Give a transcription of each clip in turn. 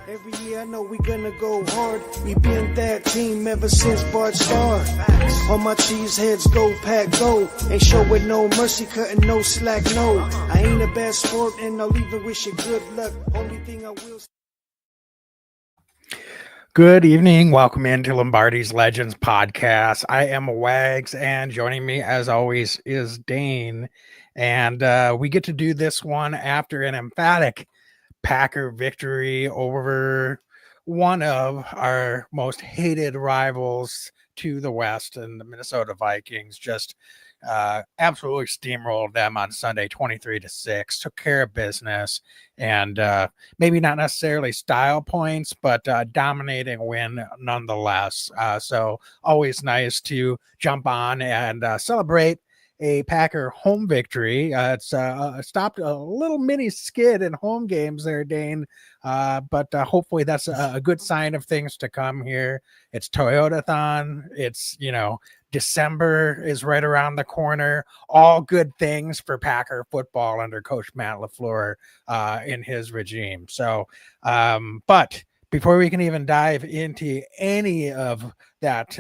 Every year I know we gonna go hard. We been that team ever since Bart started. All my cheese heads go pack go. Ain't showing no mercy, cutting no slack, no. I ain't a bad sport and I'll even wish you good luck. Only thing I will. Good evening. Welcome into Lombardi's Legends podcast. I am Wags, and joining me as always is Dane. And we get to do this one after an emphatic Packer victory over one of our most hated rivals to the West, and the Minnesota Vikings just absolutely steamrolled them on Sunday 23-6, took care of business, and maybe not necessarily style points, but dominating win nonetheless. So always nice to jump on and celebrate a Packer home victory. It's stopped a little mini skid in home games there, Dane, but hopefully that's a good sign of things to come here. It's Toyota-thon. It's, December is right around the corner. All good things for Packer football under Coach Matt LaFleur in his regime. So, but before we can even dive into any of that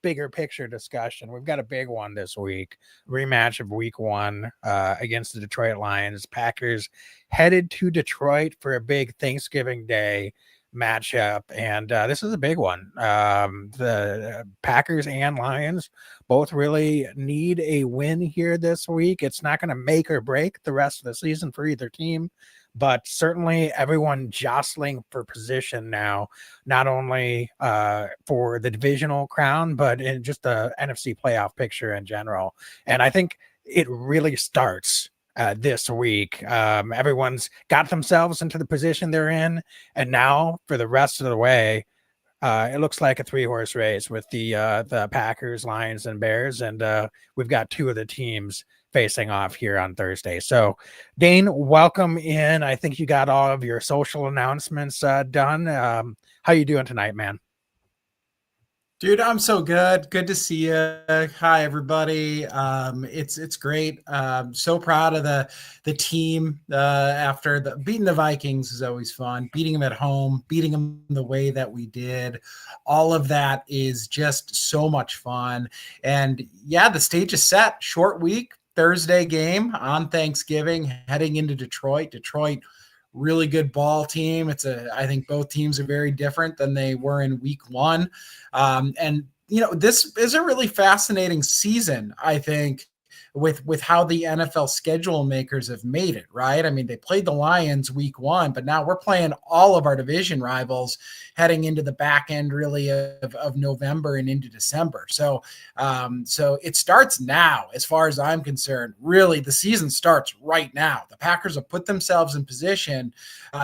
bigger picture discussion, we've got a big one this week. Rematch of week 1 against the Detroit Lions. Packers headed to Detroit for a big Thanksgiving Day matchup, and this is a big one. The Packers and Lions both really need a win here this week. It's not going to make or break the rest of the season for either team, but certainly everyone jostling for position now, not only for the divisional crown, but in just the NFC playoff picture in general. And I think it really starts this week. Everyone's got themselves into the position they're in, and now for the rest of the way, it looks like a 3-horse race with the Packers, Lions, and Bears, and we've got 2 of the teams facing off here on Thursday. So, Dane, welcome in. I think you got all of your social announcements done. How you doing tonight, man? Dude, I'm so good. Good to see you. Hi, everybody. It's great. So proud of the team after beating the Vikings is always fun. Beating them at home, beating them the way that we did. All of that is just so much fun. And yeah, the stage is set. Short week, Thursday game on Thanksgiving, heading into Detroit. Detroit, really good ball team. I think both teams are very different than they were in week 1. And this is a really fascinating season, I think, with how the NFL schedule makers have made it, right? I mean, they played the Lions week 1, but now we're playing all of our division rivals heading into the back end really of November and into December. So it starts now, as far as I'm concerned. Really, the season starts right now. The Packers have put themselves in position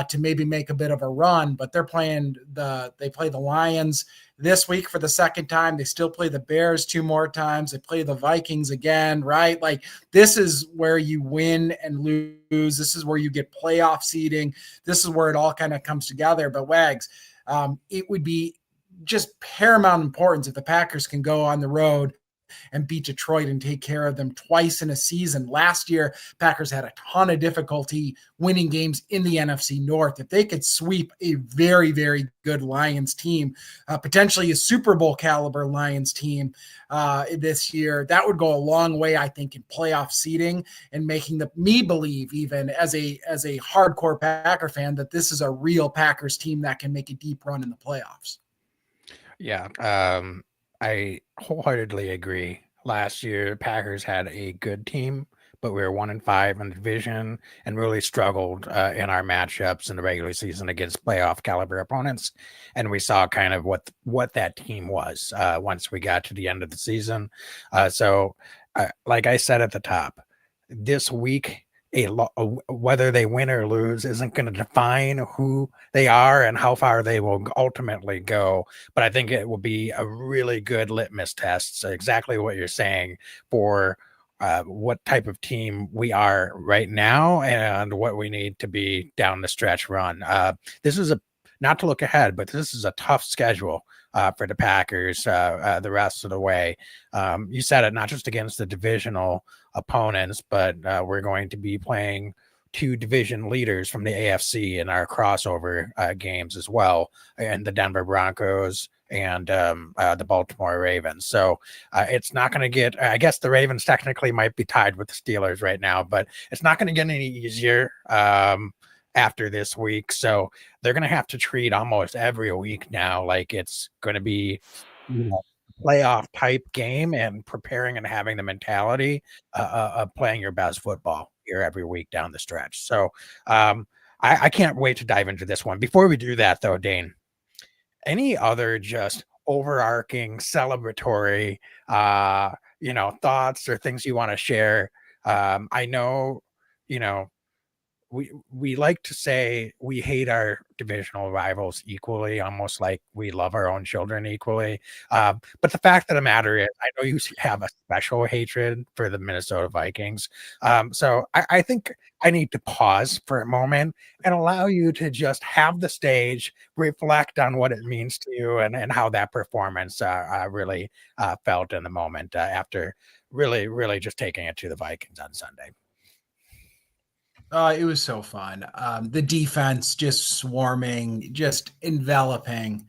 to maybe make a bit of a run, but they play the Lions this week for the second time. They still play the Bears 2 more times. They play the Vikings again, right? Like, this is where you win and lose. This is where you get playoff seeding. This is where it all kind of comes together. But Wags, it would be just paramount importance if the Packers can go on the road and beat Detroit and take care of them twice in a season. Last year, Packers had a ton of difficulty winning games in the NFC North. If they could sweep a very, very good Lions team, potentially a Super Bowl caliber Lions team this year, that would go a long way, I think, in playoff seeding and making me believe, even as a hardcore Packer fan, that this is a real Packers team that can make a deep run in the playoffs. Yeah, I wholeheartedly agree. Last year, Packers had a good team, but we were 1-5 in the division and really struggled in our matchups in the regular season against playoff caliber opponents. And we saw kind of what that team was once we got to the end of the season. So like I said at the top, this week, whether they win or lose isn't going to define who they are and how far they will ultimately go. But I think it will be a really good litmus test. So exactly what you're saying for what type of team we are right now and what we need to be down the stretch run. This is not to look ahead, but this is a tough schedule for the Packers the rest of the way. You said it, not just against the divisional opponents, but we're going to be playing two division leaders from the AFC in our crossover games as well, and the Denver Broncos and the Baltimore Ravens. So it's not going to get, I guess the Ravens technically might be tied with the Steelers right now, but it's not going to get any easier after this week. So they're going to have to treat almost every week now like it's going to be, playoff type game, and preparing and having the mentality of playing your best football here every week down the stretch. So I can't wait to dive into this one. Before we do that, though, Dane, any other just overarching celebratory thoughts or things you want to share? I know, you know, we like to say we hate our divisional rivals equally, almost like we love our own children equally. But the fact of the matter is, I know you have a special hatred for the Minnesota Vikings. So I think I need to pause for a moment and allow you to just have the stage, reflect on what it means to you, and how that performance really felt in the moment after really, really just taking it to the Vikings on Sunday. It was so fun. The defense just swarming, just enveloping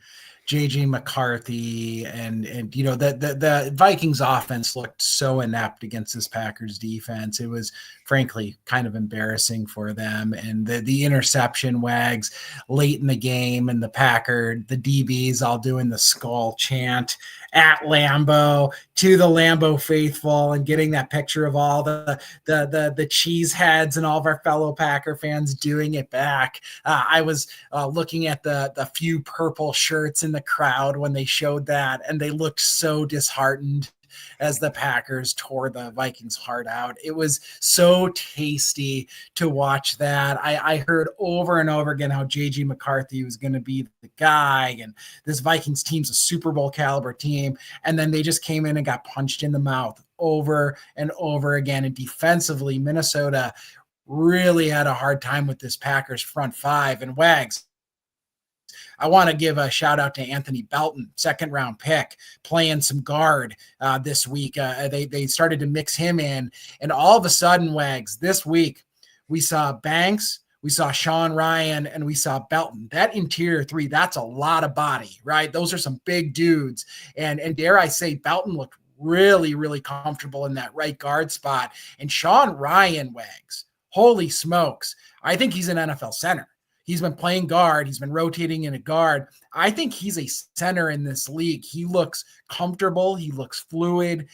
JJ McCarthy, and the Vikings offense looked so inept against this Packers defense. It was frankly kind of embarrassing for them. And the interception wags late in the game, and the DBs all doing the skull chant at Lambeau to the Lambeau faithful, and getting that picture of all the cheese heads and all of our fellow Packer fans doing it back. I was looking at the few purple shirts in the crowd when they showed that, and they looked so disheartened as the Packers tore the Vikings' heart out. It was so tasty to watch that. I heard over and over again how JJ McCarthy was going to be the guy, and this Vikings team's a Super Bowl caliber team. And then they just came in and got punched in the mouth over and over again. And defensively, Minnesota really had a hard time with this Packers front five. And Wags, I want to give a shout out to Anthony Belton, second round pick, playing some guard this week. They started to mix him in, and all of a sudden, Wags, this week we saw Banks, we saw Sean Ryan, and we saw Belton. That interior three, that's a lot of body, right? Those are some big dudes. And dare I say, Belton looked really, really comfortable in that right guard spot. And Sean Ryan, Wags, holy smokes, I think he's an NFL center. He's been playing guard. He's been rotating in a guard. I think he's a center in this league. He looks comfortable. He looks fluid.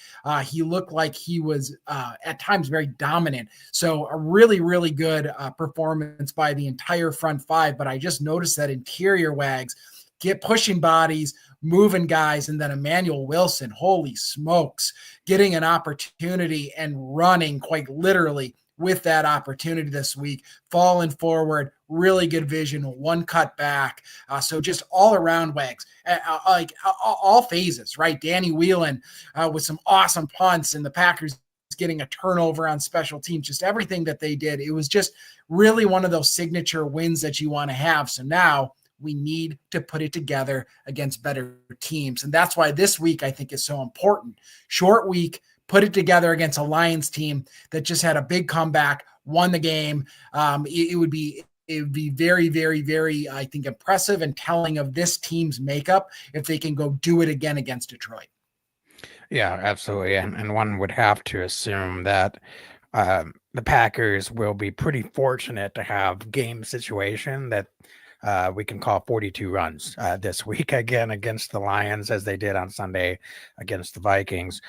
He looked like he was at times very dominant. So a really, really good performance by the entire front five. But I just noticed that interior, Wags, get pushing bodies, moving guys, and then Emmanuel Wilson, holy smokes, getting an opportunity and running quite literally with that opportunity this week, falling forward, really good vision, one cut back. So just all around, Wags, like all phases, right? Danny Whelan with some awesome punts, and the Packers getting a turnover on special teams, just everything that they did. It was just really one of those signature wins that you want to have. So now we need to put it together against better teams. And that's why this week I think is so important. Short week, put it together against a Lions team that just had a big comeback, won the game. It would be very, very, very, I think, impressive and telling of this team's makeup if they can go do it again against Detroit. Yeah, absolutely. And one would have to assume that the Packers will be pretty fortunate to have game situation that we can call 42 runs this week again against the Lions, as they did on Sunday against the Vikings.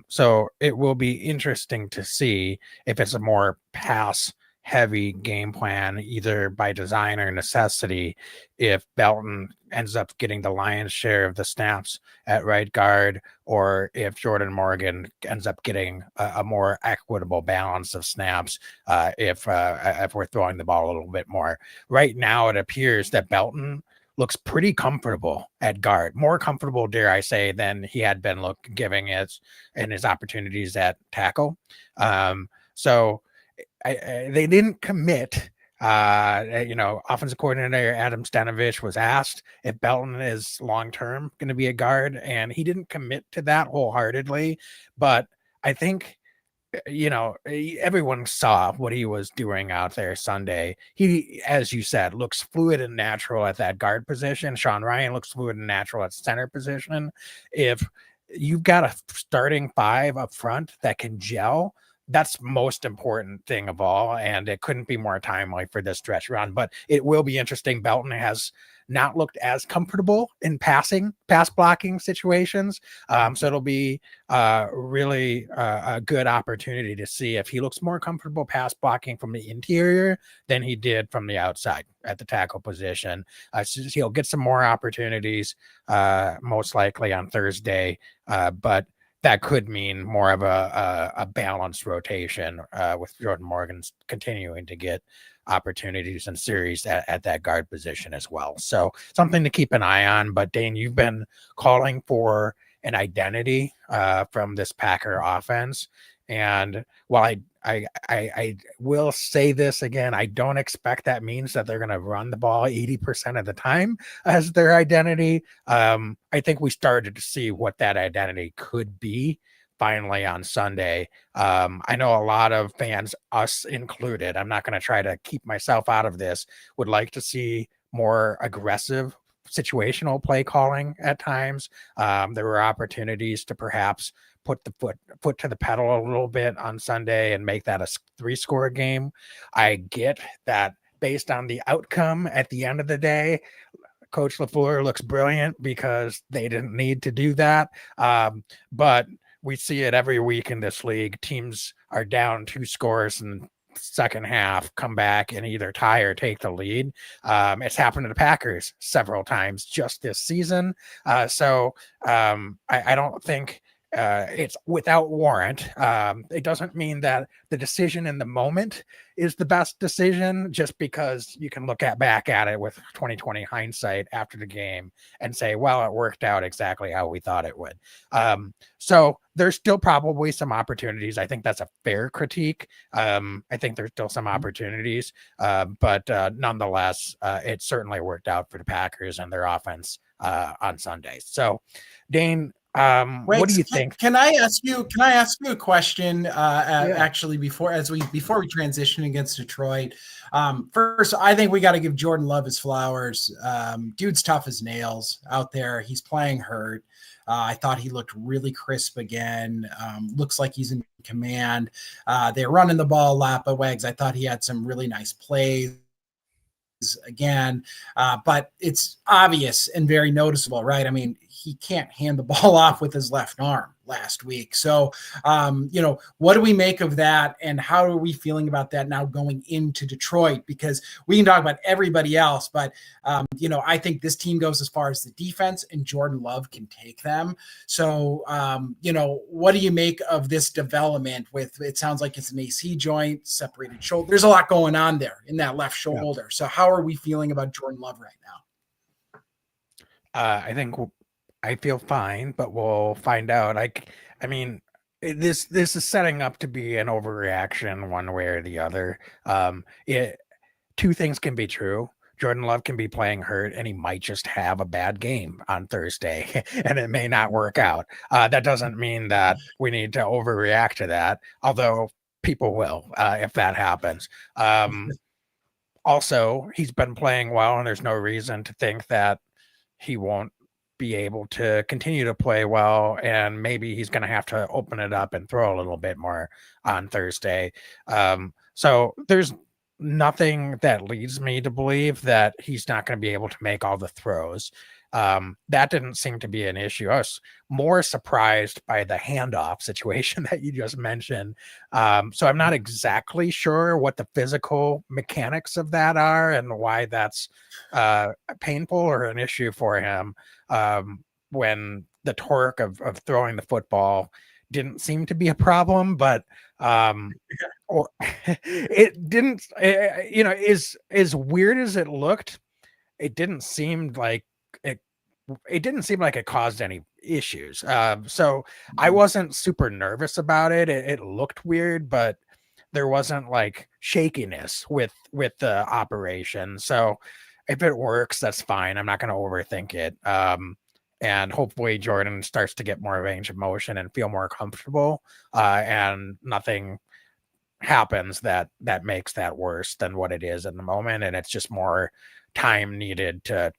So it will be interesting to see if it's a more pass heavy game plan, either by design or necessity, if Belton ends up getting the lion's share of the snaps at right guard, or if Jordan Morgan ends up getting a more equitable balance of snaps if we're throwing the ball a little bit more. Right now, it appears that Belton looks pretty comfortable at guard, more comfortable, dare I say, than he had been giving his opportunities at tackle. So they didn't commit. Offensive coordinator Adam Stenavich was asked if Belton is long-term going to be a guard, and he didn't commit to that wholeheartedly. But I think everyone saw what he was doing out there Sunday. He, as you said, looks fluid and natural at that guard position. Sean Ryan looks fluid and natural at center position. If you've got a starting five up front that can gel, that's most important thing of all. And it couldn't be more timely for this stretch run. But it will be interesting. Belton has not looked as comfortable in pass blocking situations. So it'll be really a good opportunity to see if he looks more comfortable pass blocking from the interior than he did from the outside at the tackle position. So he'll get some more opportunities, most likely on Thursday, but that could mean more of a balanced rotation with Jordan Morgan continuing to get opportunities and series at that guard position as well. So something to keep an eye on. But Dane, you've been calling for an identity from this Packer offense. And while I will say this again, I don't expect that means that they're going to run the ball 80% of the time as their identity. I think we started to see what that identity could be finally on Sunday. I know a lot of fans, us included, I'm not going to try to keep myself out of this, would like to see more aggressive situational play calling at times. There were opportunities to perhaps put the foot to the pedal a little bit on Sunday and make that a 3-score game. I get that based on the outcome at the end of the day, Coach LaFleur looks brilliant because they didn't need to do that. But we see it every week in this league. Teams are down 2 scores and second half, come back and either tie or take the lead. It's happened to the Packers several times just this season. So I don't think it's without warrant. It doesn't mean that the decision in the moment is the best decision just because you can look back at it with 2020 hindsight after the game and say, well, it worked out exactly how we thought it would. So there's still probably some opportunities. I think that's a fair critique. I think there's still some opportunities, but nonetheless, it certainly worked out for the Packers and their offense on Sunday. So, Dane, Wait, what do you think? Can I ask you? Can I ask you a question? Yeah. Actually, before we transition against Detroit, first I think we got to give Jordan Love his flowers. Dude's tough as nails out there. He's playing hurt. I thought he looked really crisp again. Looks like he's in command. They're running the ball a lot, but Wags, I thought he had some really nice plays again, but it's obvious and very noticeable, right? I mean, he can't hand the ball off with his left arm last week. So, what do we make of that, and how are we feeling about that now going into Detroit? Because we can talk about everybody else, but I think this team goes as far as the defense, and Jordan Love can take them. So, what do you make of this development? With it sounds like it's an AC joint, separated shoulder. There's a lot going on there in that left shoulder. Yeah. So, how are we feeling about Jordan Love right now? I think I feel fine, but we'll find out. I mean, this is setting up to be an overreaction one way or the other. Two things can be true. Jordan Love can be playing hurt and he might just have a bad game on Thursday and it may not work out. That doesn't mean that we need to overreact to that, although people will if that happens. Also, he's been playing well and there's no reason to think that he won't be able to continue to play well, and maybe he's going to have to open it up and throw a little bit more on Thursday. So there's nothing that leads me to believe that he's not going to be able to make all the throws. That didn't seem to be an issue. I was more surprised by the handoff situation that you just mentioned. So I'm not exactly sure what the physical mechanics of that are and why that's painful or an issue for him when the torque of throwing the football didn't seem to be a problem, but or it didn't, as weird as it looked, it didn't seem like it didn't seem like it caused any issues. So I wasn't super nervous about it. It looked weird, but there wasn't like shakiness with the operation. So if it works, that's fine. I'm not going to overthink it. and hopefully Jordan starts to get more range of motion and feel more comfortable, and nothing happens that makes that worse than what it is in the moment, and it's just more time needed to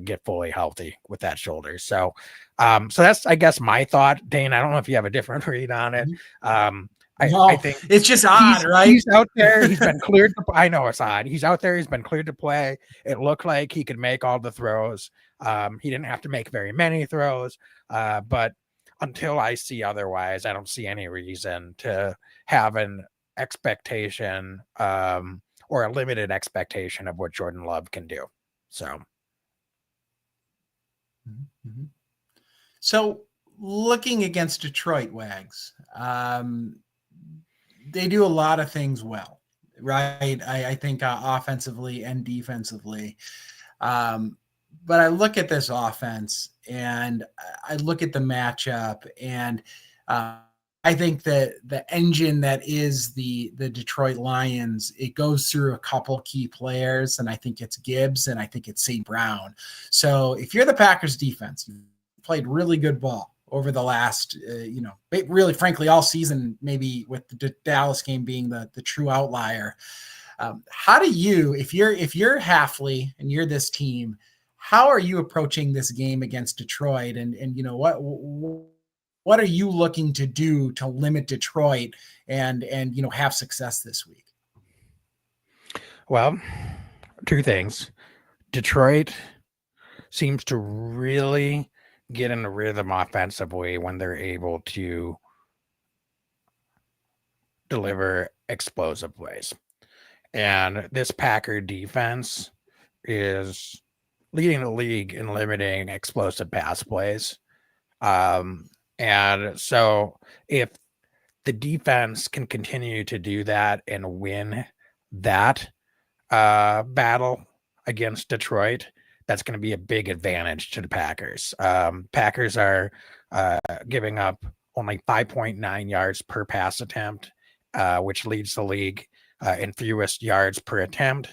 get fully healthy with that shoulder. So so that's, I guess, my thought. Dane, I don't know if you have a different read on it. I No, think it's just odd, right? he's out there, he's been cleared to, I know it's odd, he's out there, he's been cleared to play. It looked like he could make all the throws. He didn't have to make very many throws, but until I see otherwise, I don't see any reason to have an expectation, or a limited expectation of what Jordan Love can do. So So looking against Detroit, Wags, they do a lot of things well, right? I think offensively and defensively. But I look at this offense and I look at the matchup, and I think that the engine that is the Detroit Lions, it goes through a couple key players, and I think it's Gibbs and I think it's St. Brown. So if you're the Packers defense, you played really good ball over the last, really, frankly, all season, maybe with the Dallas game being the true outlier. How do you, if you're Halfley and you're this team, how are you approaching this game against Detroit? And what are you looking to do to limit Detroit and have success this week? well, two things. Detroit seems to really get in the rhythm offensively when they're able to deliver explosive plays. And this Packer defense is leading the league in limiting explosive pass plays. And so if the defense can continue to do that and win that battle against Detroit, that's going to be a big advantage to the Packers. Packers are giving up only 5.9 yards per pass attempt, which leads the league in fewest yards per attempt.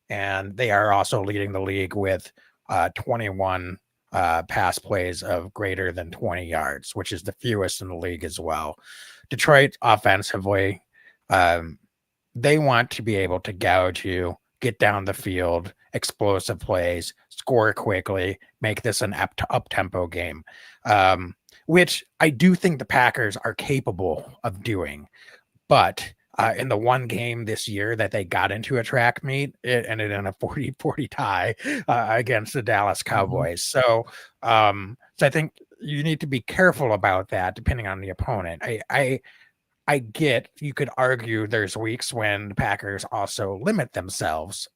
And they are also leading the league with 21 pass plays of greater than 20 yards, which is the fewest in the league as well. Detroit offensively, they want to be able to gouge you, get down the field, explosive plays, score quickly, make this an up-tempo game, which I do think the Packers are capable of doing. But in the one game this year that they got into a track meet, it ended in a 40-40 tie against the Dallas Cowboys. So I think you need to be careful about that depending on the opponent. I get, you could argue there's weeks when the Packers also limit themselves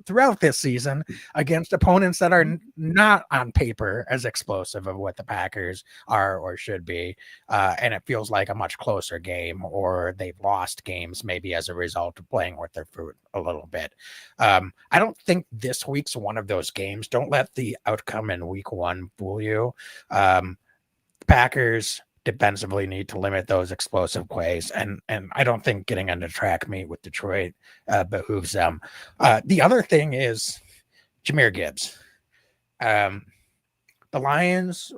throughout this season against opponents that are not on paper as explosive of what the Packers are or should be. And it feels like a much closer game, or they've lost games maybe as a result of playing with their fruit a little bit. I don't think this week's one of those games. Don't let the outcome in week one fool you. Packers defensively need to limit those explosive plays, and I don't think getting into track meet with Detroit behooves them. The other thing is Jahmyr Gibbs. The Lions,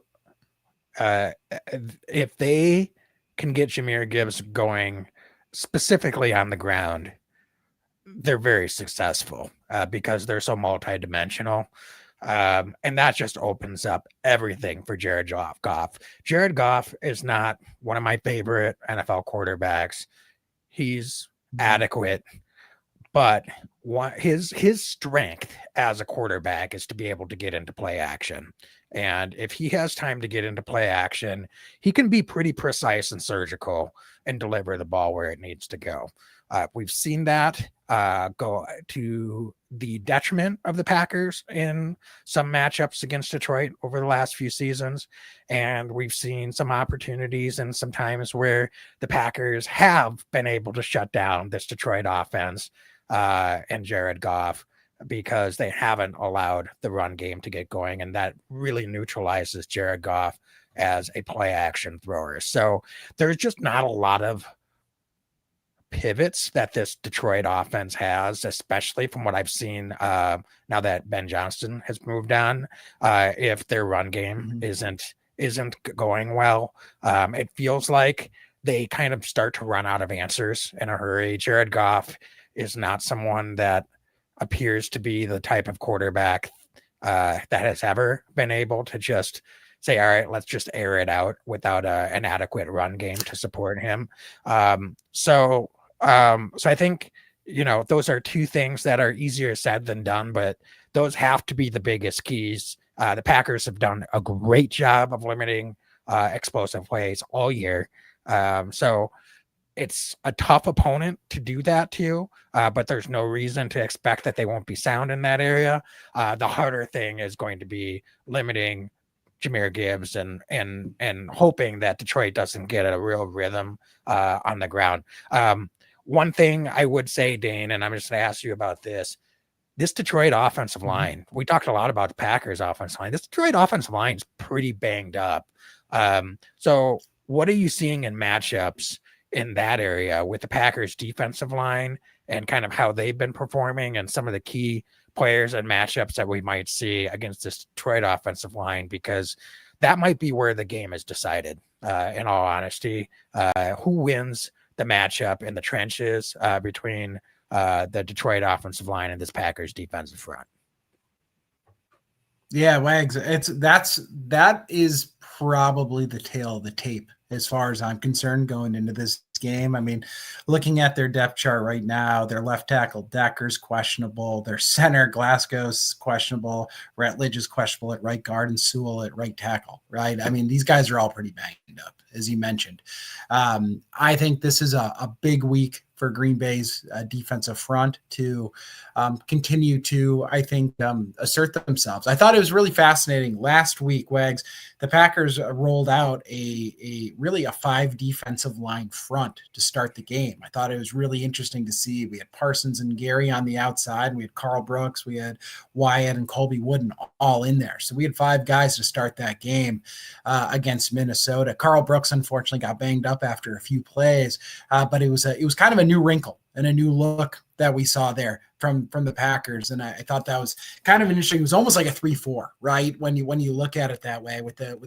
if they can get Jahmyr Gibbs going specifically on the ground, they're very successful because they're so multidimensional. And that just opens up everything for Jared Goff. Jared Goff is not one of my favorite NFL quarterbacks. He's adequate, but his strength as a quarterback is to be able to get into play action. And if he has time to get into play action, he can be pretty precise and surgical and deliver the ball where it needs to go. We've seen that go to the detriment of the Packers in some matchups against Detroit over the last few seasons. And we've seen some opportunities and some times where the Packers have been able to shut down this Detroit offense and Jared Goff because they haven't allowed the run game to get going. And that really neutralizes Jared Goff as a play action thrower. So there's just not a lot of pivots that this Detroit offense has, especially from what I've seen now that Ben Johnson has moved on. If their run game isn't going well, it feels like they kind of start to run out of answers in a hurry. Jared Goff is not someone that appears to be the type of quarterback that has ever been able to just say, all right, let's just air it out without an adequate run game to support him. So I think, those are two things that are easier said than done, but those have to be the biggest keys. The Packers have done a great job of limiting explosive plays all year. So it's a tough opponent to do that to, but there's no reason to expect that they won't be sound in that area. The harder thing is going to be limiting Jahmyr Gibbs and hoping that Detroit doesn't get a real rhythm on the ground. One thing I would say, Dane, and I'm just going to ask you about this Detroit offensive line, we talked a lot about the Packers offensive line. This Detroit offensive line is pretty banged up. So what are you seeing in matchups in that area with the Packers defensive line and kind of how they've been performing and some of the key players and matchups that we might see against this Detroit offensive line? Because that might be where the game is decided, in all honesty. Who wins the matchup in the trenches between the Detroit offensive line and this Packers defensive front? Yeah, Wags, that is probably the tail of the tape as far as I'm concerned going into this game. I mean, looking at their depth chart right now, their left tackle Decker's questionable, their center Glasgow's questionable, Rutledge is questionable at right guard, and Sewell at right tackle, right? I mean, these guys are all pretty banged up, as you mentioned. I think this is a big week for Green Bay's defensive front to continue to, I think, assert themselves. I thought it was really fascinating. Last week, Wags, the Packers rolled out a 5 defensive line front to start the game. I thought it was really interesting to see. We had Parsons and Gary on the outside. We had Carl Brooks. We had Wyatt and Colby Wooden all in there. So we had 5 guys to start that game against Minnesota. Carl Brooks, unfortunately, got banged up after a few plays, but it was kind of a new wrinkle and a new look that we saw there from the Packers. And I thought that was kind of interesting. It was almost like a 3-4, right? When you look at it that way with the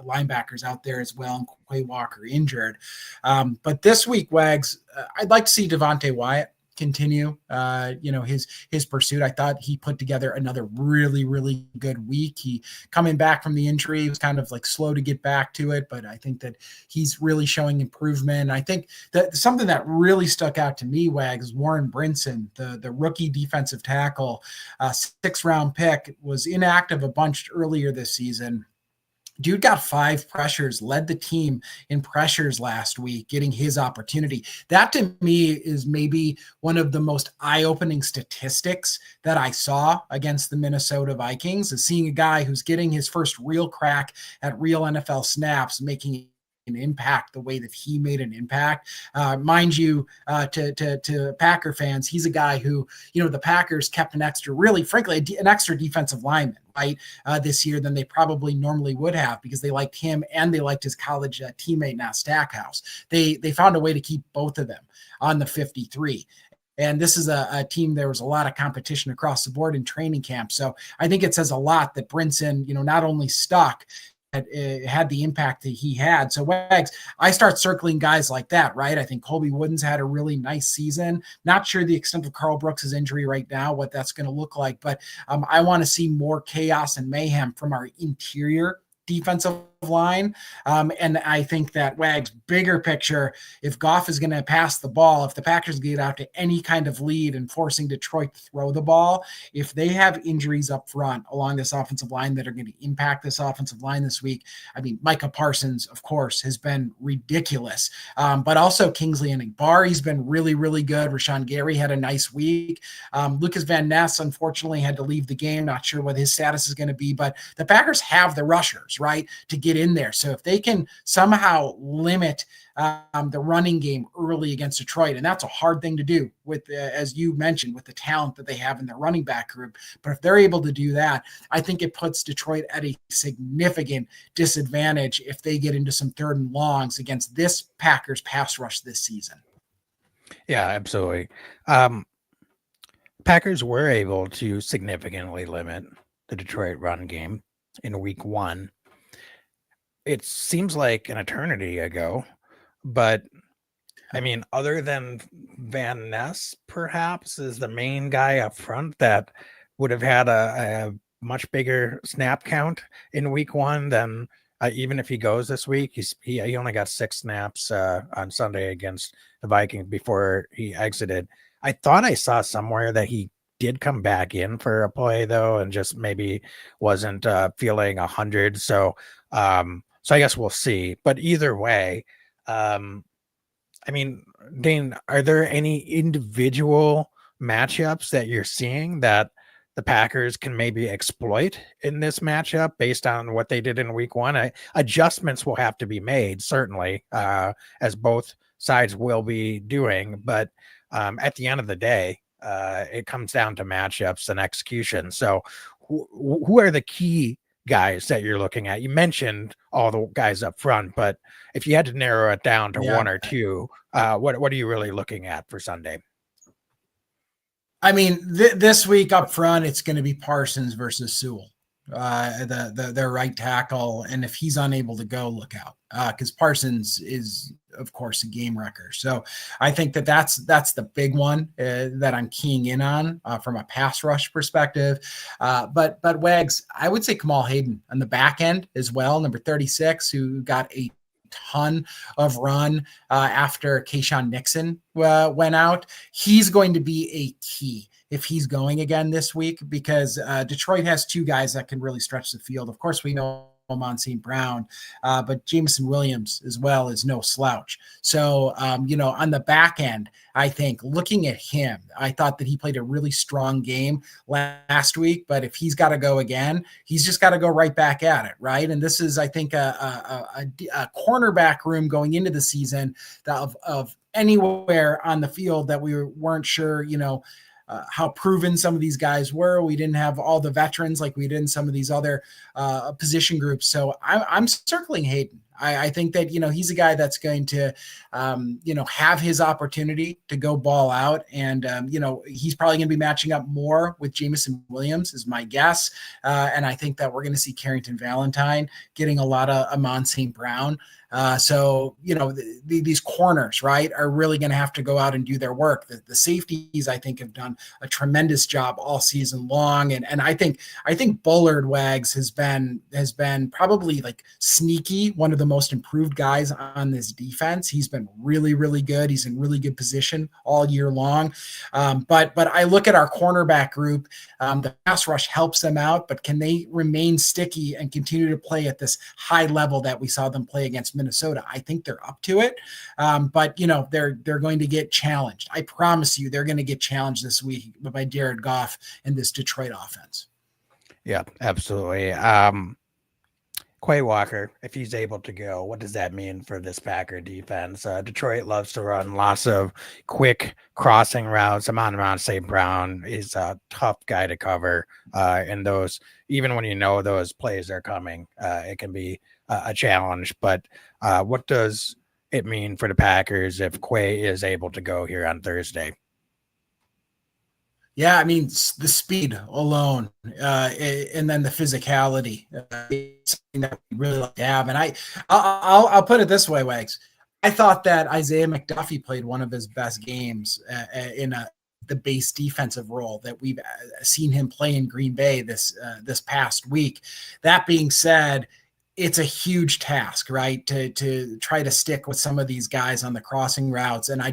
linebackers out there as well, and Quay Walker injured. But this week, Wags, I'd like to see Devontae Wyatt continue his pursuit. I thought he put together another really, really good week. He coming back from the injury, he was kind of like slow to get back to it, but I think that he's really showing improvement. I think that something that really stuck out to me, Wags, is Warren Brinson, the rookie defensive tackle, 6th-round pick, was inactive a bunch earlier this season. Dude got 5 pressures, led the team in pressures last week, getting his opportunity. That to me is maybe one of the most eye-opening statistics that I saw against the Minnesota Vikings, is seeing a guy who's getting his first real crack at real NFL snaps, making an impact the way that he made an impact. Mind you, to Packer fans, he's a guy who, the Packers kept an extra defensive lineman, right, this year than they probably normally would have, because they liked him and they liked his college teammate, now Stackhouse. They found a way to keep both of them on the 53. And this is a team, there was a lot of competition across the board in training camp. So I think it says a lot that Brinson, not only stuck, had the impact that he had. So Wags, I start circling guys like that, right? I think Colby Wooden's had a really nice season. Not sure the extent of Carl Brooks' injury right now, what that's going to look like, but I want to see more chaos and mayhem from our interior defensive line. And I think that, Wags, bigger picture, if Goff is going to pass the ball, if the Packers get out to any kind of lead and forcing Detroit to throw the ball, if they have injuries up front along this offensive line that are going to impact this offensive line this week, I mean, Micah Parsons, of course, has been ridiculous, but also Kingsley and Barre's been really, really good. Rashawn Gary had a nice week. Lucas Van Ness, unfortunately, had to leave the game. Not sure what his status is going to be, but the Packers have the rushers, right, to get in there. So if they can somehow limit the running game early against Detroit, and that's a hard thing to do with, as you mentioned, with the talent that they have in their running back group. But if they're able to do that, I think it puts Detroit at a significant disadvantage if they get into some 3rd and longs against this Packers pass rush this season. Yeah, absolutely. Um, Packers were able to significantly limit the Detroit run game in week one. It seems like an eternity ago, but I mean, other than Van Ness, perhaps, is the main guy up front that would have had a much bigger snap count in week one than even if he goes this week. He only got 6 snaps on Sunday against the Vikings before he exited. I thought I saw somewhere that he did come back in for a play though, and just maybe wasn't feeling 100. So I guess we'll see. But either way, um, I mean, Dane, are there any individual matchups that you're seeing that the Packers can maybe exploit in this matchup based on what they did in week one? Adjustments will have to be made, certainly, as both sides will be doing. But at the end of the day, it comes down to matchups and execution. So, who are the key guys that you're looking at? You mentioned all the guys up front, but if you had to narrow it down to Yeah. one or two, what are you really looking at for Sunday? I mean, this week up front, it's going to be Parsons versus Sewell, their right tackle. And if he's unable to go, look out, because Parsons is, of course, a game wrecker. So I think that's the big one that I'm keying in on from a pass rush perspective. But Wags, I would say Kamal Hayden on the back end as well, number 36, who got a ton of run after Keyshawn Nixon went out. He's going to be a key if he's going again this week, because Detroit has two guys that can really stretch the field. Of course, we know Amon St. Brown, but Jameson Williams as well is no slouch. So, on the back end, I think looking at him, I thought that he played a really strong game last week, but if he's got to go again, he's just got to go right back at it, right? And this is, I think, a cornerback room going into the season of anywhere on the field that we weren't sure, how proven some of these guys were. We didn't have all the veterans like we did in some of these other position groups. So I'm circling Hayden. I think that, he's a guy that's going to, have his opportunity to go ball out. And, he's probably going to be matching up more with Jameson Williams is my guess. And I think that we're going to see Carrington Valentine getting a lot of Amon St. Brown. These corners, right, are really going to have to go out and do their work. The safeties, I think, have done a tremendous job all season long. And I think Bullard Wags has been probably like sneaky, one of the most improved guys on this defense. He's been really, really good. He's in really good position all year long. But I look at our cornerback group. The pass rush helps them out, but can they remain sticky and continue to play at this high level that we saw them play against Minnesota? I think they're up to it. But they're going to get challenged. I promise you, they're going to get challenged this week by Jared Goff and this Detroit offense. Yeah, absolutely. Quay Walker, if he's able to go, what does that mean for this Packer defense? Detroit loves to run lots of quick crossing routes. Amon St. Brown is a tough guy to cover. And those, even when you know those plays are coming, it can be a challenge. But what does it mean for the Packers if Quay is able to go here on Thursday? Yeah, I mean, the speed alone, and then the physicality, is something that we really like to have. And I'll put it this way, Wags. I thought that Isaiah McDuffie played one of his best games in the base defensive role that we've seen him play in Green Bay this past week. That being said, it's a huge task, right? To try to stick with some of these guys on the crossing routes. And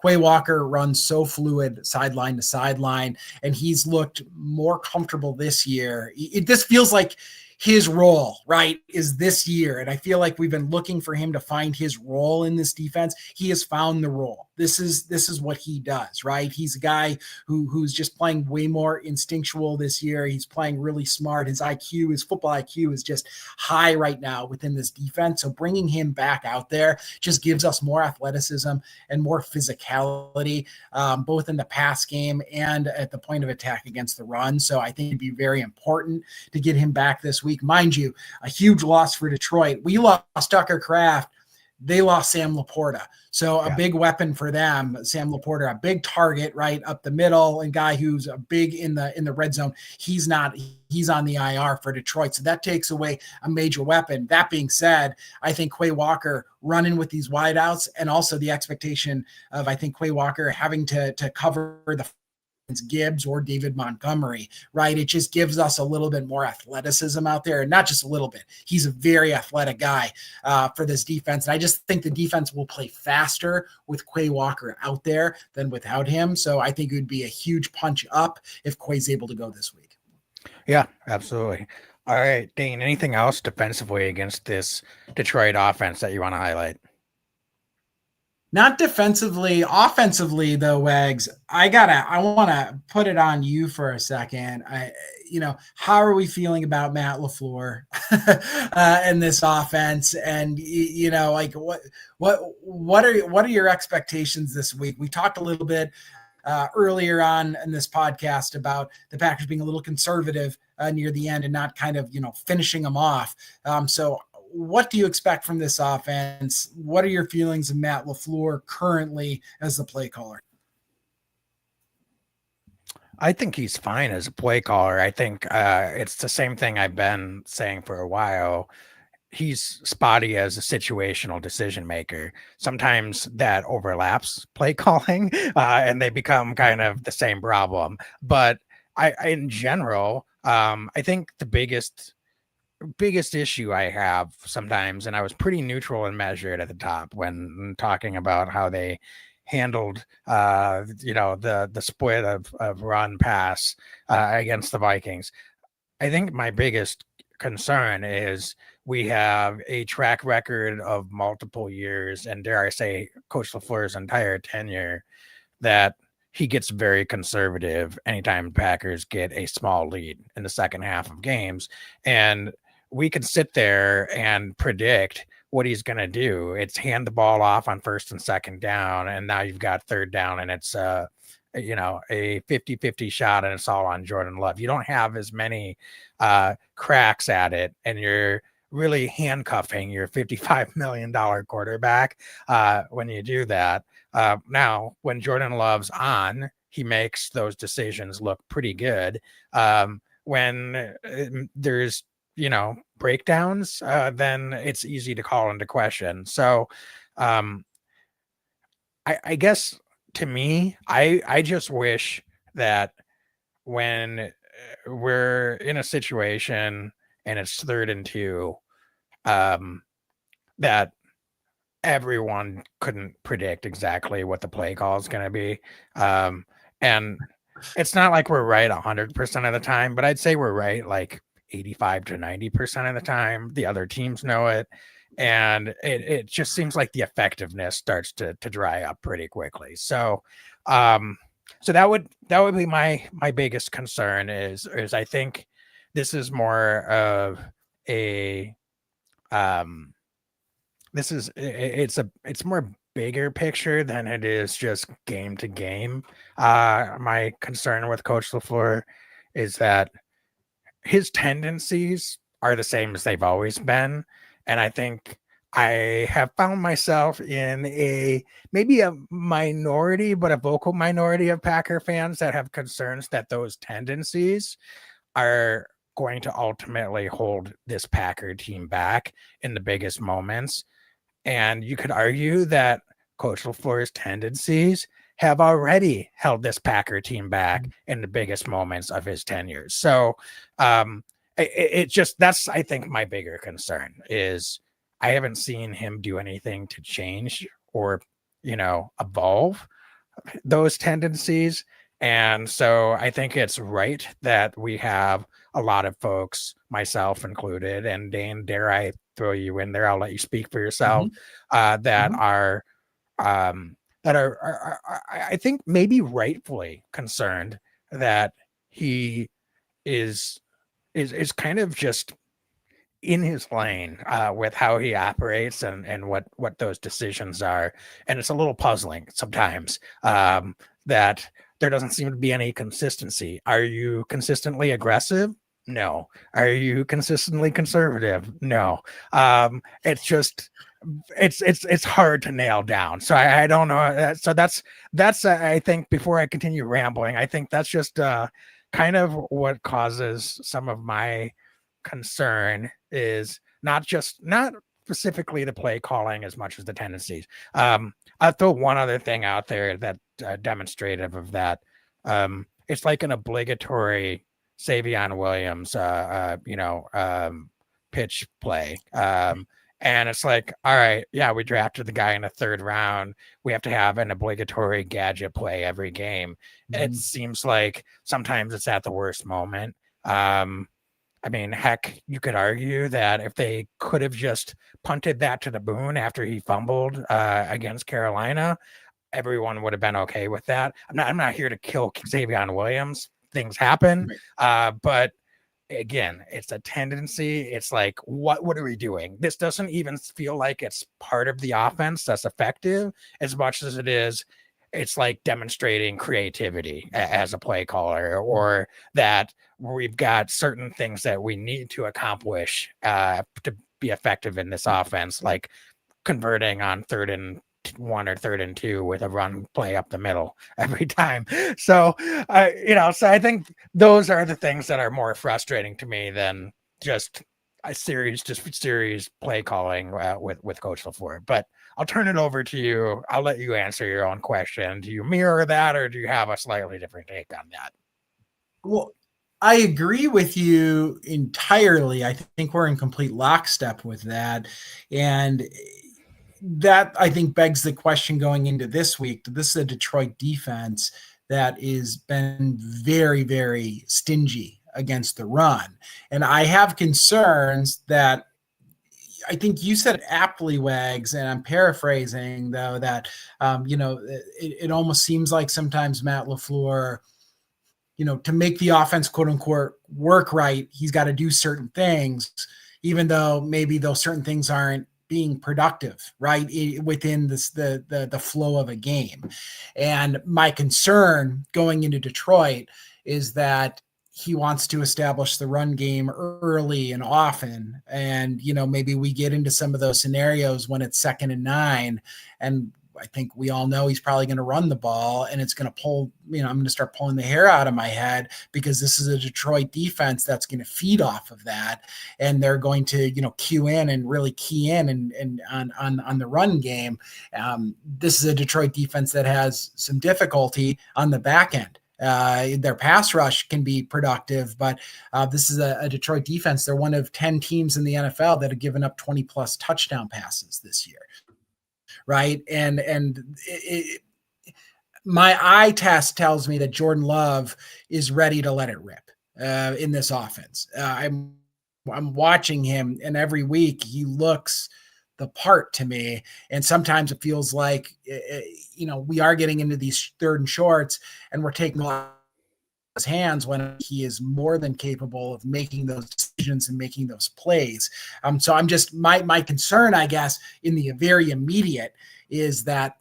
Quay Walker runs so fluid sideline to sideline, and he's looked more comfortable this year. This feels like his role, right, is this year. And I feel like we've been looking for him to find his role in this defense. He has found the role. This is what he does, right? He's a guy who's just playing way more instinctual this year. He's playing really smart. His football IQ is just high right now within this defense. So bringing him back out there just gives us more athleticism and more physicality, both in the pass game and at the point of attack against the run. So I think it'd be very important to get him back this week. Mind you, a huge loss for Detroit. We lost Tucker Kraft they lost Sam Laporta. So a big weapon for them, Sam Laporta, a big target right up the middle, and guy who's a big in the red zone. He's on the IR for Detroit. So that takes away a major weapon. That being said, I think Quay Walker running with these wideouts, and also the expectation of, I think, Quay Walker having to cover the Gibbs or David Montgomery, right? It just gives us a little bit more athleticism out there, and not just a little bit. He's a very athletic guy for this defense. And I just think the defense will play faster with Quay Walker out there than without him. So I think it would be a huge punch up if Quay's able to go this week. Yeah, absolutely. All right, Dane, anything else defensively against this Detroit offense that you want to highlight? Not defensively, offensively though, Wags. I want to put it on you for a second. How are we feeling about Matt LaFleur and this offense? And what are your expectations this week? We talked a little bit earlier on in this podcast about the Packers being a little conservative near the end and not kind of finishing them off. So what do you expect from this offense? What are your feelings of Matt LaFleur currently as the play caller? I think he's fine as a play caller. I think it's the same thing I've been saying for a while. He's spotty as a situational decision maker. Sometimes that overlaps play calling and they become kind of the same problem. But in general, I think the biggest issue I have sometimes, and I was pretty neutral and measured at the top when talking about how they handled the split of run pass against the Vikings. I think my biggest concern is we have a track record of multiple years, and dare I say Coach LaFleur's entire tenure, that he gets very conservative anytime Packers get a small lead in the second half of games. And we can sit there and predict what he's going to do. It's hand the ball off on first and second down, and now you've got third down, and it's a 50-50 shot, and it's all on Jordan Love. You don't have as many cracks at it, and you're really handcuffing your $55 million quarterback when you do that. Now, when Jordan Love's on, he makes those decisions look pretty good. When there's breakdowns, then it's easy to call into question. So I guess to me, I just wish that when we're in a situation and it's 3rd and 2, that everyone couldn't predict exactly what the play call is going to be. And it's not like we're right 100% of the time, but I'd say we're right like 85 to 90% of the time. The other teams know it, and it just seems like the effectiveness starts to dry up pretty quickly. So that would be my biggest concern is I think this is more of a it's more bigger picture than it is just game to game. My concern with Coach LaFleur is that his tendencies are the same as they've always been. And I think I have found myself in maybe a minority, but a vocal minority of Packer fans that have concerns that those tendencies are going to ultimately hold this Packer team back in the biggest moments. And you could argue that Coach LaFleur's tendencies have already held this Packer team back in the biggest moments of his tenure. So that's, I think, my bigger concern is I haven't seen him do anything to change or, evolve those tendencies. And so I think it's right that we have a lot of folks, myself included, and Dane, dare I throw you in there? I'll let you speak for yourself, that are I think maybe rightfully concerned that he is kind of just in his lane with how he operates and what those decisions are. And it's a little puzzling sometimes that there doesn't seem to be any consistency. Are you consistently aggressive No. Are you consistently conservative? No. It's just it's hard to nail down. So I don't know. So that's I think before I continue rambling, I think that's just kind of what causes some of my concern is not specifically the play calling as much as the tendencies. I'll throw one other thing out there that demonstrative of that. It's like an obligatory Savion Williams, pitch play. And it's like, all right, yeah, we drafted the guy in the third round. We have to have an obligatory gadget play every game. It seems like sometimes it's at the worst moment. I mean, heck, you could argue that if they could have just punted that to the Boone after he fumbled against Carolina, everyone would have been okay with that. I'm not here to kill Xavier Williams. Things happen, but again, it's a tendency. It's like, what are we doing? This doesn't even feel like it's part of the offense that's effective as much as it is. It's like demonstrating creativity as a play caller, or that we've got certain things that we need to accomplish to be effective in this offense, like converting on 3rd and 1 or 3rd and 2 with a run play up the middle every time. So, so I think those are the things that are more frustrating to me than just series play calling with Coach LaFleur. But I'll turn it over to you. I'll let you answer your own question. Do you mirror that, or do you have a slightly different take on that? Well, I agree with you entirely. I think we're in complete lockstep with that. And that, I think, begs the question going into this week. This is a Detroit defense that has been very, very stingy against the run. And I have concerns that I think you said aptly, Wags, and I'm paraphrasing, though, that, it almost seems like sometimes Matt LaFleur, to make the offense, quote unquote, work right, he's got to do certain things, even though maybe those certain things aren't being productive, right, within the flow of a game. And my concern going into Detroit is that he wants to establish the run game early and often. And, maybe we get into some of those scenarios when it's 2nd and 9, and I think we all know he's probably going to run the ball, and it's going to pull, I'm going to start pulling the hair out of my head, because this is a Detroit defense that's going to feed off of that. And they're going to, cue in and really key in and on the run game. This is a Detroit defense that has some difficulty on the back end. Their pass rush can be productive, but this is a Detroit defense. They're one of 10 teams in the NFL that have given up 20 plus touchdown passes this year. Right. And my eye test tells me that Jordan Love is ready to let it rip in this offense. I'm watching him, and every week he looks the part to me. And sometimes it feels like, we are getting into these 3rd and shorts, and we're taking a lot of his hands when he is more than capable of making those decisions and making those plays. So I'm just, my concern, I guess, in the very immediate is that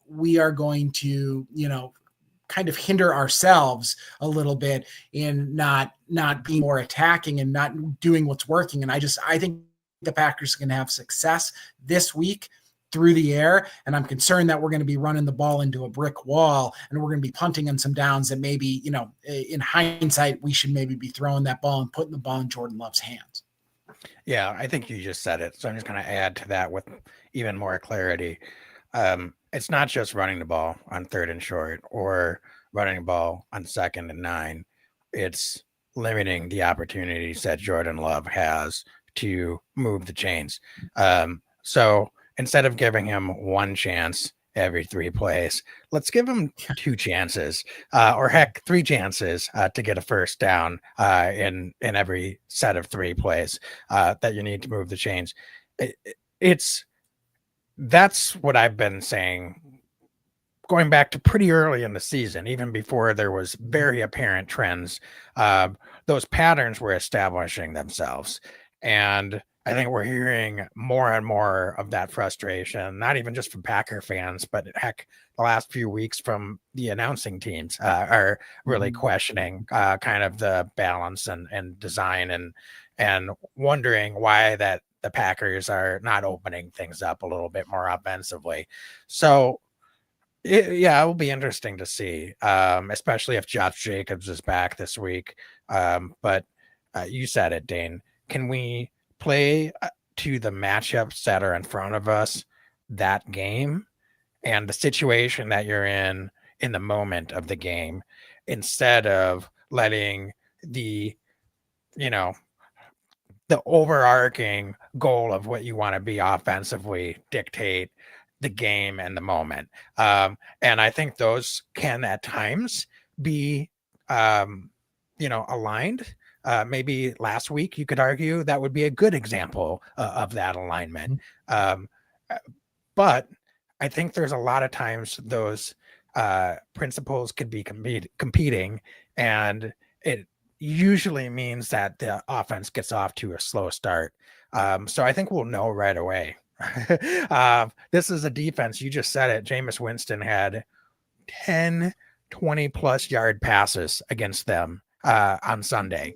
we are going to, kind of hinder ourselves a little bit in not being more attacking and not doing what's working. And I think the Packers are going to have success this week through the air, and I'm concerned that we're going to be running the ball into a brick wall, and we're going to be punting on some downs that maybe, in hindsight, we should maybe be throwing that ball and putting the ball in Jordan Love's hands. Yeah, I think you just said it. So I'm just going to add to that with even more clarity. It's not just running the ball on 3rd and short or running the ball on 2nd and 9. It's limiting the opportunities that Jordan Love has to move the chains. So instead of giving him one chance every 3 plays, let's give him 2 chances, or heck, 3 chances to get a first down in every set of 3 plays that you need to move the chains. That's what I've been saying going back to pretty early in the season, even before there was very apparent trends. Those patterns were establishing themselves. And I think we're hearing more and more of that frustration, not even just from Packer fans, but heck, the last few weeks from the announcing teams are really questioning kind of the balance and design and wondering why that the Packers are not opening things up a little bit more offensively. So yeah, it will be interesting to see, especially if Josh Jacobs is back this week. But you said it, Dane. Can we play to the matchups that are in front of us that game and the situation that you're in the moment of the game instead of letting the, you know, the overarching goal of what you want to be offensively dictate the game and the moment. And I think those can at times be, aligned. Maybe last week you could argue that would be a good example of that alignment. Um, but I think there's a lot of times those principles could be competing, and it usually means that the offense gets off to a slow start. So I think we'll know right away. This is a defense. You just said it. Jameis Winston had 10, 20 plus yard passes against them on Sunday.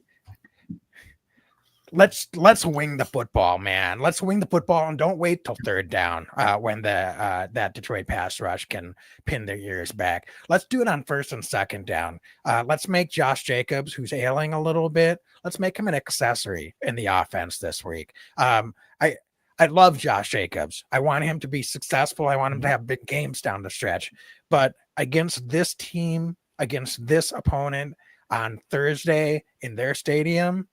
Let's wing the football, man. Let's wing the football and don't wait till third down when the that Detroit pass rush can pin their ears back. Let's do it on first and second down. Let's make Josh Jacobs, who's ailing a little bit, let's make him an accessory in the offense this week. I love Josh Jacobs. I want him to be successful. I want him to have big games down the stretch. But against this team, against this opponent on Thursday in their stadium,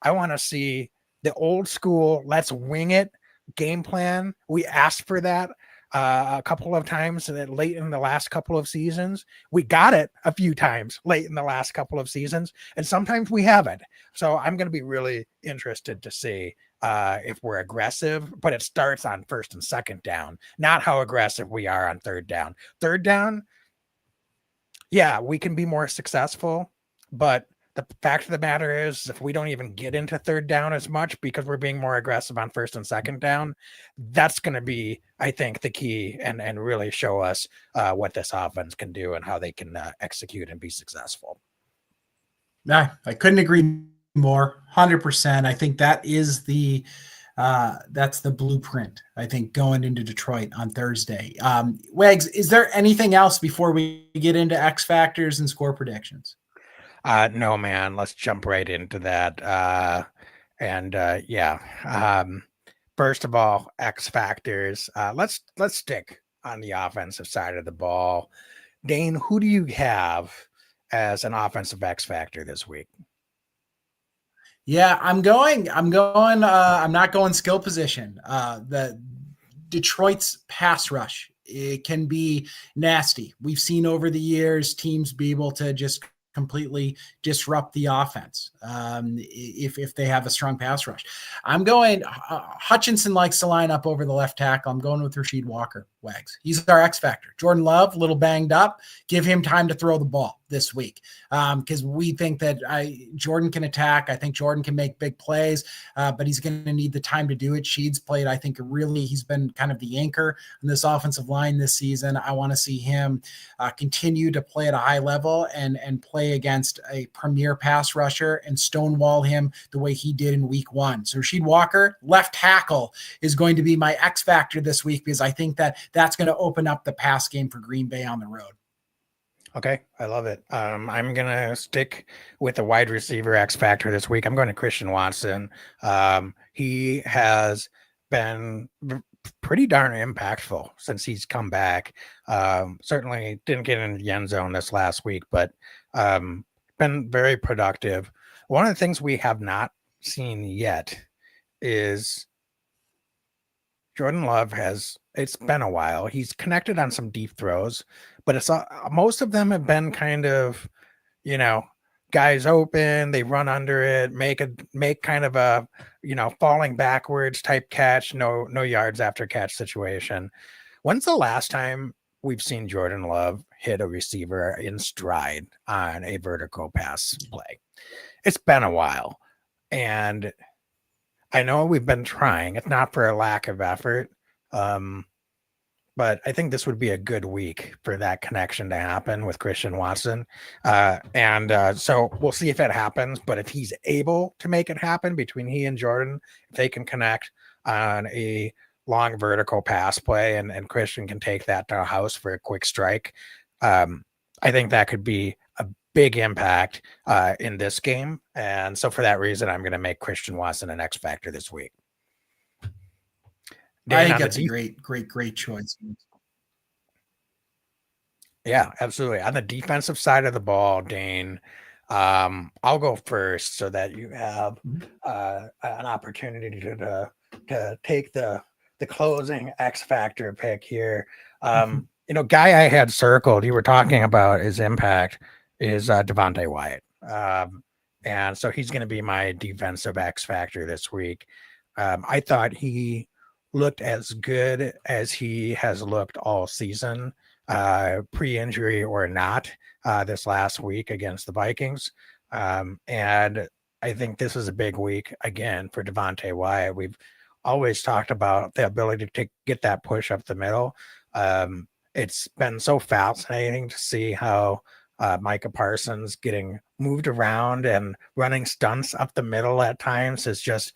I want to see the old school, let's wing it game plan. We asked for that a couple of times late in the last couple of seasons. We got it a few times late in the last couple of seasons, and sometimes we haven't. So I'm going to be really interested to see if we're aggressive, but it starts on first and second down, not how aggressive we are on third down. Third down, yeah, we can be more successful, but the fact of the matter is, if we don't even get into third down as much because we're being more aggressive on first and second down, that's going to be, I think, the key and really show us what this offense can do and how they can execute and be successful. Yeah, I couldn't agree more. 100%. I think that is that's the blueprint, I think, going into Detroit on Thursday. Wags, is there anything else before we get into X factors and score predictions? No, man, let's jump right into that. First of all, X factors. Let's stick on the offensive side of the ball. Dane, who do you have as an offensive X factor this week? Yeah, I'm not going skill position. The Detroit's pass rush, it can be nasty. We've seen over the years teams be able to just completely disrupt the offense if they have a strong pass rush. I'm going Hutchinson likes to line up over the left tackle. I'm going with Rasheed Walker. Wags, he's our X factor. Jordan Love, a little banged up. Give him time to throw the ball this week because we think that Jordan can attack. I think Jordan can make big plays, but he's going to need the time to do it. Sheed's played, I think, he's been kind of the anchor in this offensive line this season. I want to see him continue to play at a high level and play against a premier pass rusher and stonewall him the way he did in week one. So Rasheed Walker, left tackle, is going to be my X factor this week because I think that's going to open up the pass game for Green Bay on the road. Okay, I love it. I'm going to stick with the wide receiver X factor this week. I'm going to Christian Watson. He has been pretty darn impactful since he's come back. Certainly didn't get in the end zone this last week, but been very productive. One of the things we have not seen yet is Jordan Love it's been a while. He's connected on some deep throws, but it's most of them have been kind of, guys open, they run under it, make kind of a, falling backwards type catch, no yards after catch situation. When's the last time we've seen Jordan Love hit a receiver in stride on a vertical pass play? It's been a while. And I know we've been trying. It's not for a lack of effort. Um, but I think this would be a good week for that connection to happen with Christian Watson. So we'll see if it happens. But if he's able to make it happen between he and Jordan, if they can connect on a long vertical pass play and Christian can take that to a house for a quick strike, I think that could be a big impact in this game. And so for that reason, I'm going to make Christian Watson an X factor this week. I think that's a great choice. Yeah, absolutely. On the defensive side of the ball, Dane, I'll go first so that you have an opportunity to take the closing X factor pick here. Guy I had circled, you were talking about his impact is Devontae Wyatt. And so he's going to be my defensive X factor this week. I thought he looked as good as he has looked all season, pre-injury or not, this last week against the Vikings. And I think this is a big week again for Devontae Wyatt. We've always talked about the ability to get that push up the middle. It's been so fascinating to see how Micah Parsons getting moved around and running stunts up the middle at times has just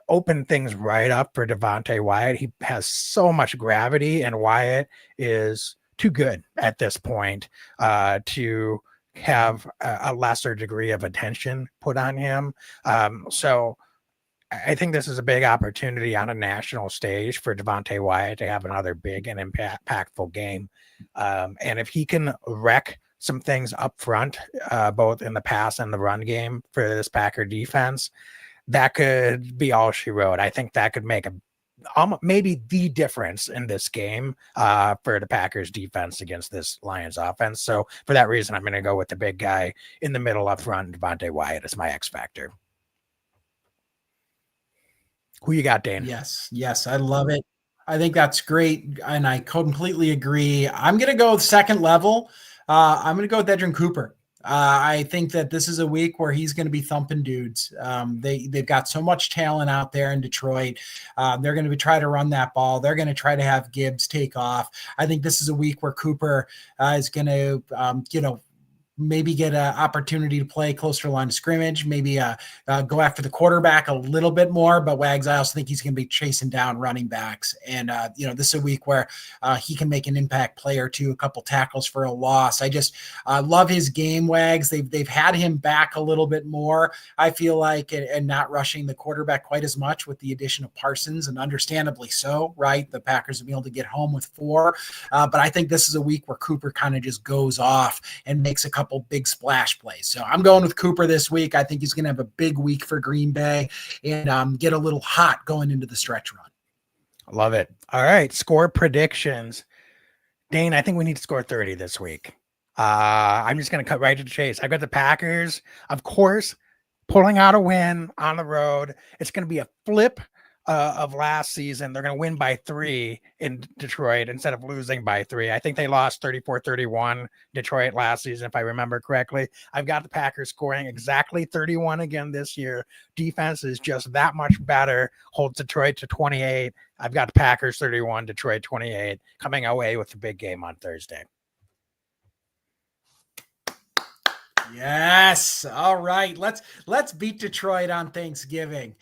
opened things right up for Devontae Wyatt. He has so much gravity, and Wyatt is too good at this point to have a lesser degree of attention put on him. So I think this is a big opportunity on a national stage for Devontae Wyatt to have another big and impactful game. And if he can wreck some things up front, both in the pass and the run game for this Packer defense, that could be all she wrote. I think that could make maybe the difference in this game for the Packers defense against this Lions offense. So for that reason, I'm going to go with the big guy in the middle up front, Devontae Wyatt, as my X factor. Who you got, Dane? Yes, I love it. I think that's great, and I completely agree. I'm going to go second level. I'm going to go with Edgerrin Cooper. I think that this is a week where he's going to be thumping dudes. They've got so much talent out there in Detroit. They're going to try to run that ball. They're going to try to have Gibbs take off. I think this is a week where Cooper is going to, maybe get an opportunity to play closer to the line of scrimmage, maybe go after the quarterback a little bit more. But Wags, I also think he's going to be chasing down running backs. And, this is a week where he can make an impact play or two, a couple tackles for a loss. I just love his game, Wags. They've had him back a little bit more, I feel like, and not rushing the quarterback quite as much with the addition of Parsons, and understandably so, right? The Packers will be able to get home with 4. But I think this is a week where Cooper kind of just goes off and makes a couple big splash plays. So I'm going with Cooper this week. I think he's going to have a big week for Green Bay and get a little hot going into the stretch run. Love it. All right. Score predictions. Dane, I think we need to score 30 this week. I'm just going to cut right to the chase. I've got the Packers, of course, pulling out a win on the road. It's going to be a flip of last season. They're going to win by 3 in Detroit instead of losing by 3. I think they lost 34-31 Detroit last season, if I remember correctly. I've got the Packers scoring exactly 31 again this year. Defense is just that much better. Holds Detroit to 28. I've got the Packers 31, Detroit 28, coming away with the big game on Thursday. Yes. All right. Let's beat Detroit on Thanksgiving.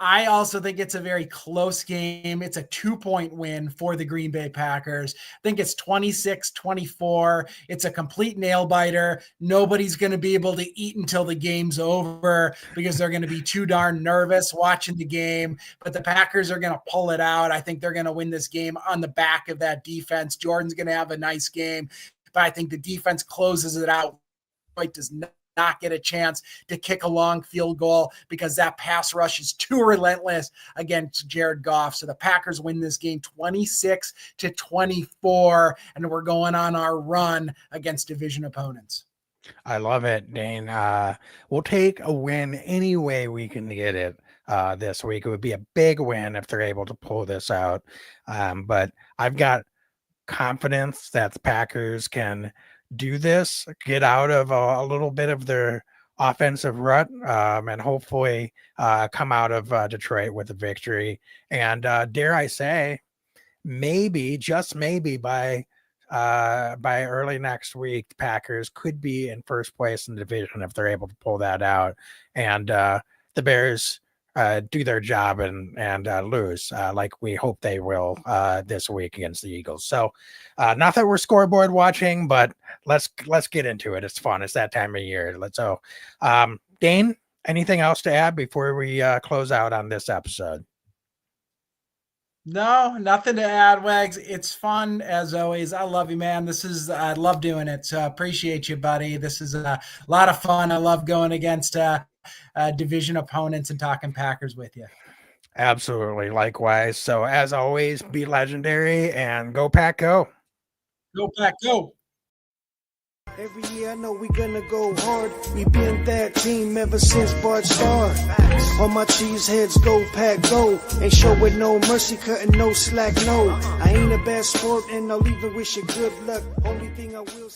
I also think it's a very close game. It's a 2-point win for the Green Bay Packers. I think it's 26-24. It's a complete nail biter. Nobody's going to be able to eat until the game's over because they're going to be too darn nervous watching the game. But the Packers are going to pull it out. I think they're going to win this game on the back of that defense. Jordan's going to have a nice game, but I think the defense closes it out. Detroit does not get a chance to kick a long field goal because that pass rush is too relentless against Jared Goff. So the Packers win this game 26-24, and we're going on our run against division opponents. I love it, Dane. We'll take a win any way we can get it this week. It would be a big win if they're able to pull this out. But I've got confidence that the Packers can do this, get out of a little bit of their offensive rut, and hopefully come out of Detroit with a victory. And dare I say, maybe, just maybe, by early next week, the Packers could be in first place in the division if they're able to pull that out, and the Bears do their job and lose like we hope they will this week against the Eagles. So not that we're scoreboard watching, but let's get into it. It's fun. It's that time of year. Dane, anything else to add before we close out on this episode? No, nothing to add, Wags. It's fun as always. I love you, man. I love doing it. So appreciate you, buddy. This is a lot of fun. I love going against division opponents and talking Packers with you. Absolutely. Likewise. So as always, be legendary and go Pack, go. Go Pack, go. Every year I know we gonna go hard. We been that team ever since Bart started. All my cheese heads go Pack go. Ain't showing no mercy, cutting no slack, no. I ain't a bad sport and I'll even wish you good luck. Only thing I will